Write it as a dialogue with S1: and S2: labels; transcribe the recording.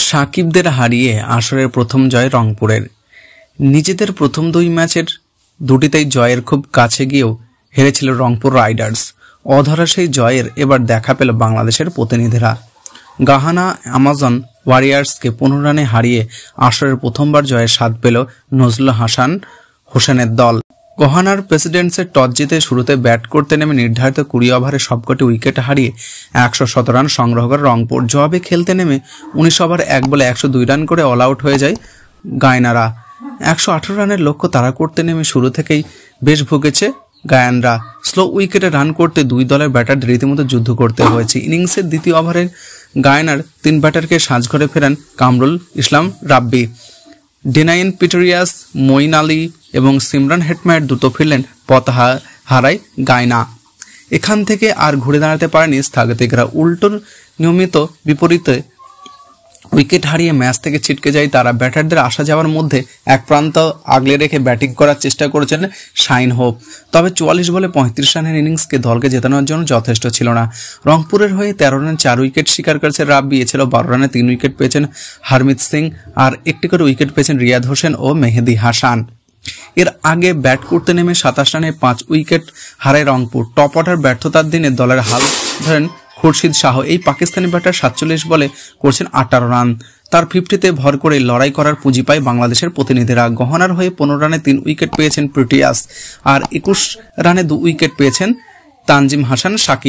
S1: সাকিবদের হারিয়ে আসরের প্রথম জয় রংপুরের। নিজেদের প্রথম দুই ম্যাচের দুটিতেই জয়ের খুব কাছে গিয়েও হেরেছিল রংপুর রাইডার্স। অধরা সেই জয়ের এবার দেখা পেল বাংলাদেশের প্রতিনিধিরা। গাহানা অ্যামাজন ওয়ারিয়ার্সকে 15 রানে হারিয়ে আসরের প্রথমবার জয়ের স্বাদ পেল নজরুল হাসান হোসেনের দল। গাহানার প্রেসিডেন্টসের টস জিতে শুরুতে ব্যাট করতে নেমে নির্ধারিত 20 ওভারে সবকটি উইকেট হারিয়ে 117 রান সংগ্রহ করে রংপুর। জবাবে খেলতে নেমে 19 ওভার 1 বলে 102 রান করে অল আউট হয়ে যায় গায়ানারা। 118 রানের লক্ষ্য তাড়া করতে নেমে শুরু থেকেই বেশ ভুগেছে গায়ানরা। স্লো উইকেটে রান করতে দুই দলের ব্যাটারদের রীতিমতো যুদ্ধ করতে হয়েছে। ইনিংসের দ্বিতীয় ওভারে গায়ানার 3 ব্যাটারকে সাজঘরে ফেরান কামরুল ইসলাম রাব্বি। ডেনাইন পিটারিয়াস, মঈন আলী এবং সিমরান হেটমায়ার দ্রুত ফিরলেন, পথ হারায় গায়না। এখান থেকে আর ঘুরে দাঁড়াতে পারেনি স্থগিতরা। উল্টোর নিয়মিত বিপরীতে উইকেট হারিয়ে ম্যাচ থেকে ছিটকে যায় তারা। ব্যাটারদের আসা যাওয়ার মধ্যে এক প্রান্ত আগলে রেখে ব্যাটিং করার চেষ্টা করেছেন শাইন হোপ। তবে 44 বলে 35 রানের ইনিংসকে দলকে জেতানোর জন্য যথেষ্ট ছিল না। রংপুরের হয়ে 13 রানে 4 উইকেট শিকার করেছে রাব্বি। এছাড়াও 12 রানে 3 উইকেট পেয়েছেন হারমিত সিং, আর একটি করে উইকেট পেয়েছেন রিয়াদ হোসেন ও মেহেদি হাসান। এর আগে ব্যাট করতে নেমে 27 রানে 5 উইকেট হারায় রংপুর। টপ অর্ডার ব্যর্থতার দিনে দলের হাল ধরেন খুরশিদ শাহ। এই পাকিস্তানি ব্যাটার 47 বলে করছেন 18 রান। তার 50-তে ভর করে লড়াই করার পুঁজি পায় বাংলাদেশের প্রতিনিধিরা। গহনার হয়ে 15 রানে 3 উইকেট পেয়েছেন প্রোটিয়াস, আর 21 রানে 2 উইকেট পেয়েছেন তানজিম হাসান সাকিব।